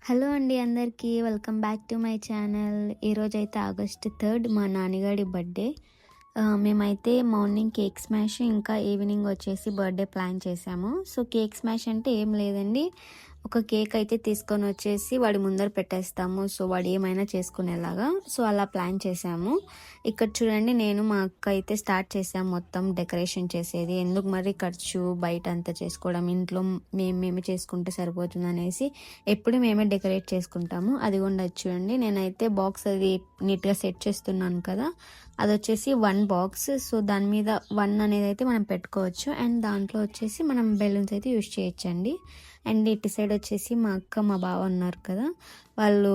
Hello అండి అందరికీ welcome back to my channel. ఈరోజైతే ఆగస్ట్ 3 మా నాన్నగారి బర్త్డే. మేమైతే మార్నింగ్ కేక్ స్మాష్ ఇంకా ఈవినింగ్ వచ్చేసి బర్త్డే ప్లాన్ చేసాము. సో కేక్ స్మాష్ అంటే ఏం లేదండి, ఒక కేక్ అయితే తీసుకొని వచ్చేసి వాడి ముందర పెట్టేస్తాము. సో వాడు ఏమైనా చేసుకునేలాగా. సో అలా ప్లాన్ చేసాము. ఇక్కడ చూడండి, నేను మా అక్క అయితే స్టార్ట్ చేసాము మొత్తం డెకరేషన్ చేసేది. ఎందుకు మరి ఖర్చు బయట అంతా చేసుకోవడం, ఇంట్లో మేమే చేసుకుంటే సరిపోతుంది అనేసి ఎప్పుడు మేమే డెకరేట్ చేసుకుంటాము. అది కూడా చూడండి, నేనైతే బాక్స్ అది నీట్గా సెట్ చేస్తున్నాను కదా, అది వచ్చేసి 1 బాక్స్. సో దాని మీద 1 అనేది అయితే మనం పెట్టుకోవచ్చు, అండ్ దాంట్లో వచ్చేసి మనం బెలూన్స్ అయితే యూజ్ చేయొచ్చండి. అండ్ ఇటు సైడ్ వచ్చేసి మా అక్క మా బావ ఉన్నారు కదా, వాళ్ళు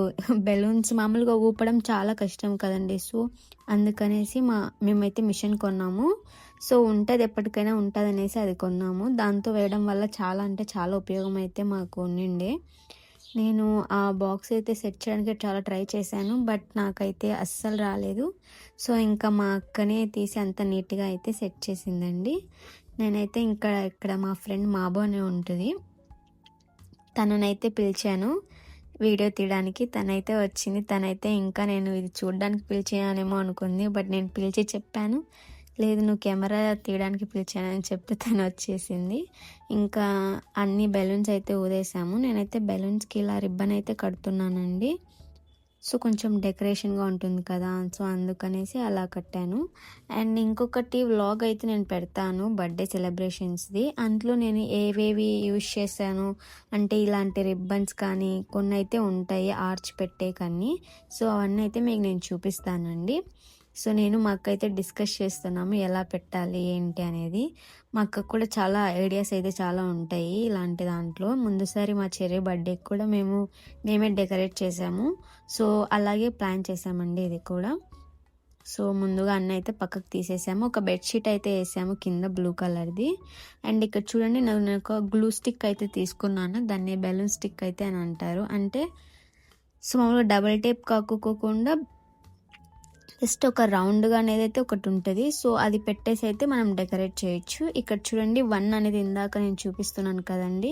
బెలూన్స్ మామూలుగా ఊపడం చాలా కష్టం కదండి. సో అందుకనేసి మేమైతే మిషన్ కొన్నాము. సో ఉంటుంది, ఎప్పటికైనా ఉంటుంది అనేసి అది కొన్నాము. దాంతో వేయడం వల్ల చాలా అంటే చాలా ఉపయోగం అయితే మాకు ఉండిండే. నేను ఆ బాక్స్ అయితే సెట్ చేయడానికి చాలా ట్రై చేశాను, బట్ నాకైతే అస్సలు రాలేదు. సో ఇంకా మా అక్కనే తీసి అంత నీట్గా అయితే సెట్ చేసిందండి. నేనైతే ఇక్కడ మా ఫ్రెండ్ మాబో అనే ఉంటుంది, తననైతే పిలిచాను వీడియో తీయడానికి. తనైతే వచ్చింది. తనైతే ఇంకా నేను ఇది చూడడానికి పిలిచానేమో అనుకుంది, బట్ నేను పిలిచి చెప్పాను, లేదు నువ్వు కెమెరా తీయడానికి పిలిచానని చెప్తే తను వచ్చేసింది. ఇంకా అన్ని బెలూన్స్ అయితే ఊదేసాము. నేనైతే బెలూన్స్కి ఇలా రిబ్బన్ అయితే కడుతున్నానండి. సో కొంచెం డెకరేషన్గా ఉంటుంది కదా, సో అందుకనేసి అలా కట్టాను. అండ్ ఇంకొకటి వ్లాగ్ అయితే నేను పెడతాను బర్త్డే సెలబ్రేషన్స్ది. అందులో నేను ఏవేవి యూజ్ చేశాను అంటే ఇలాంటి రిబ్బన్స్ కానీ కొన్ని అయితే ఉంటాయి ఆర్చ్ పెట్టే కానీ. సో అవన్నీ అయితే మీకు నేను చూపిస్తానండి. సో నేను మా అక్క అయితే డిస్కస్ చేస్తున్నాము ఎలా పెట్టాలి ఏంటి అనేది. మా అక్కకు కూడా చాలా ఐడియాస్ అయితే చాలా ఉంటాయి ఇలాంటి దాంట్లో. ముందుసారి మా చెర్రీ బర్త్డేకి కూడా మేమే డెకరేట్ చేసాము. సో అలాగే ప్లాన్ చేసామండి ఇది కూడా. సో ముందుగా అన్న అయితే పక్కకు తీసేసాము. ఒక బెడ్షీట్ అయితే వేసాము కింద బ్లూ కలర్ది. అండ్ ఇక్కడ చూడండి, నేను ఒక గ్లూ స్టిక్ అయితే తీసుకున్నాను. దాన్ని బెలూన్ స్టిక్ అయితే అని అంటారు. అంటే సో మామూలుగా డబల్ టేప్ కాకోకుండా జస్ట్ ఒక రౌండ్గా అనేది అయితే ఒకటి ఉంటుంది. సో అది పెట్టేసి అయితే మనం డెకరేట్ చేయొచ్చు. ఇక్కడ చూడండి 1 అనేది ఇందాక నేను చూపిస్తున్నాను కదండి,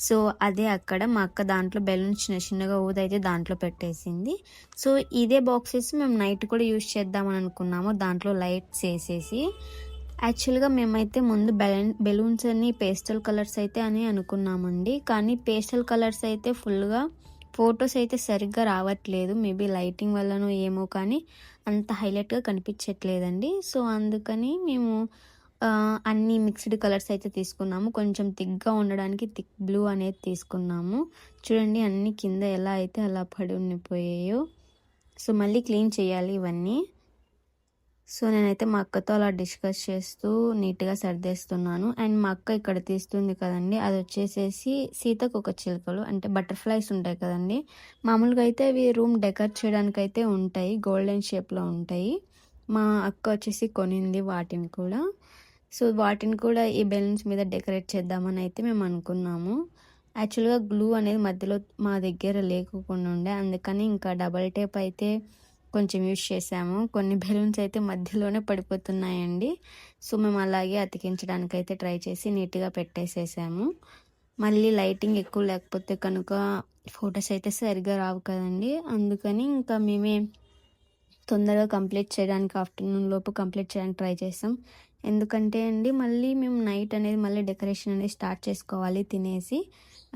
సో అదే అక్కడ మా అక్క దాంట్లో బెలూన్స్ చిన్న చిన్నగా ఊదైతే దాంట్లో పెట్టేసింది. సో ఇదే బాక్సెస్ మేము నైట్ కూడా యూజ్ చేద్దామని అనుకున్నాము, దాంట్లో లైట్స్ వేసేసి. యాక్చువల్గా మేమైతే ముందు బెలూన్స్ అన్ని పేస్టల్ కలర్స్ అయితే అని అనుకున్నామండి, కానీ పేస్టల్ కలర్స్ అయితే ఫుల్గా ఫొటోస్ అయితే సరిగ్గా రావట్లేదు. మేబీ లైటింగ్ వల్లనో ఏమో కానీ అంత హైలైట్గా కనిపించట్లేదండి. సో అందుకని మేము అన్ని మిక్స్డ్ కలర్స్ అయితే తీసుకున్నాము. కొంచెం థిక్గా ఉండడానికి థిక్ బ్లూ అనేది తీసుకున్నాము. చూడండి అన్ని కింద ఎలా అయితే అలా పడి ఉండిపోయాయో. సో మళ్ళీ క్లీన్ చేయాలి ఇవన్నీ. సో నేనైతే మా అక్కతో అలా డిస్కస్ చేస్తూ నీట్గా సర్దేస్తున్నాను. అండ్ మా అక్క ఇక్కడ తీస్తుంది కదండి, అది వచ్చేసేసి సీతకొక చిలుకలు అంటే బటర్ఫ్లైస్ ఉంటాయి కదండి. మామూలుగా అయితే అవి రూమ్ డెకరేట్ చేయడానికి అయితే ఉంటాయి, గోల్డెన్ షేప్లో ఉంటాయి. మా అక్క వచ్చేసి కొనింది వాటిని కూడా. సో వాటిని కూడా ఈ బెలూన్స్ మీద డెకరేట్ చేద్దామని అయితే మేము అనుకున్నాము. యాక్చువల్గా గ్లూ అనేది మధ్యలో మా దగ్గర లేకుండా ఉండే, అందుకని ఇంకా డబల్ టేప్ అయితే కొంచెం యూజ్ చేసాము. కొన్ని బెలూన్స్ అయితే మధ్యలోనే పడిపోతున్నాయండి. సో మేము అలాగే అతికించడానికి అయితే ట్రై చేసి నీట్గా పెట్టేసేసాము. మళ్ళీ లైటింగ్ ఎక్కువ లేకపోతే కనుక ఫొటోస్ అయితే సరిగ్గా రావు కదండి, అందుకని ఇంకా మేమే తొందరగా కంప్లీట్ చేయడానికి ఆఫ్టర్నూన్ లోపు కంప్లీట్ చేయడానికి ట్రై చేసాం. ఎందుకంటే అండి మళ్ళీ మేము నైట్ అనేది మళ్ళీ డెకరేషన్ అనేది స్టార్ట్ చేసుకోవాలి తినేసి,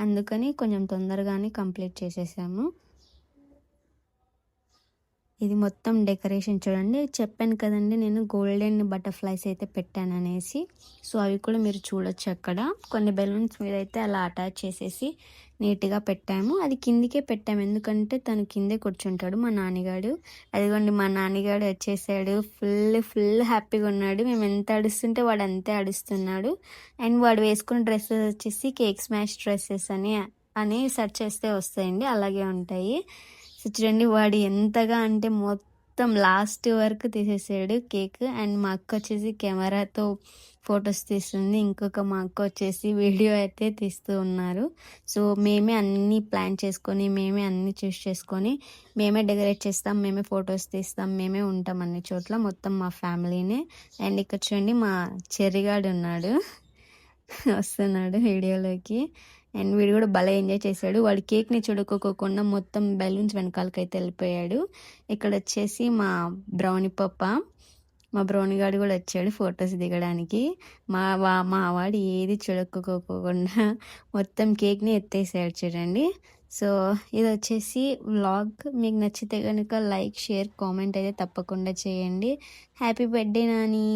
అందుకని కొంచెం తొందరగానే కంప్లీట్ చేసేసాము. ఇది మొత్తం డెకరేషన్ చూడండి, చెప్పాను కదండి నేను గోల్డెన్ బటర్ఫ్లైస్ అయితే పెట్టాను అనేసి. సో అవి కూడా మీరు చూడొచ్చు. అక్కడ కొన్ని బెలూన్స్ మీద అయితే అలా అటాచ్ చేసేసి నీట్గా పెట్టాము. అది కిందికే పెట్టాము, ఎందుకంటే తను కిందే కూర్చుంటాడు మా నాన్నగాడు. అదిగోండి మా నాన్నగాడు వచ్చేసాడు. ఫుల్ హ్యాపీగా ఉన్నాడు. మేము ఎంత అడుస్తుంటే వాడు అంతే అడుస్తున్నాడు. అండ్ వాడు వేసుకున్న డ్రెస్సెస్ వచ్చేసి కేక్ స్మాష్ డ్రెస్సెస్ అని సెర్చ్ చేస్తే వస్తాయండి, అలాగే ఉంటాయి. సో చూడండి వాడు ఎంతగా అంటే మొత్తం లాస్ట్ వరకు తీసేసాడు కేక్. అండ్ మా అక్క వచ్చేసి కెమెరాతో ఫొటోస్ తీస్తుంది, ఇంకొక మా అక్క వచ్చేసి వీడియో అయితే తీస్తూ ఉన్నారు. సో మేమే అన్నీ ప్లాన్ చేసుకొని మేమే అన్నీ చూస్ చేసుకొని మేమే డెకరేట్ చేస్తాం, మేమే ఫొటోస్ తీస్తాం, మేమే ఉంటాం అన్ని చోట్ల, మొత్తం మా ఫ్యామిలీనే. అండ్ ఇక్కడ చూడండి మా చెర్రిగాడు ఉన్నాడు వస్తున్నాడు వీడియోలోకి. అండ్ వీడు కూడా భలే ఎంజాయ్ చేశాడు. వాడు కేక్ని చుడుకోకుండా మొత్తం బెలూన్స్ వెనకాలకైతే వెళ్ళిపోయాడు. ఇక్కడ వచ్చేసి బ్రౌనీ మా బ్రౌనీ గాడు కూడా వచ్చాడు ఫొటోస్ దిగడానికి. మా వాడు ఏది చుడుకోకుండా మొత్తం కేక్ని ఎత్తేసాడు చూడండి. సో ఇది వచ్చేసి వ్లాగ్. మీకు నచ్చితే కనుక లైక్, షేర్, కామెంట్ అయితే తప్పకుండా చేయండి. Happy birthday Nani.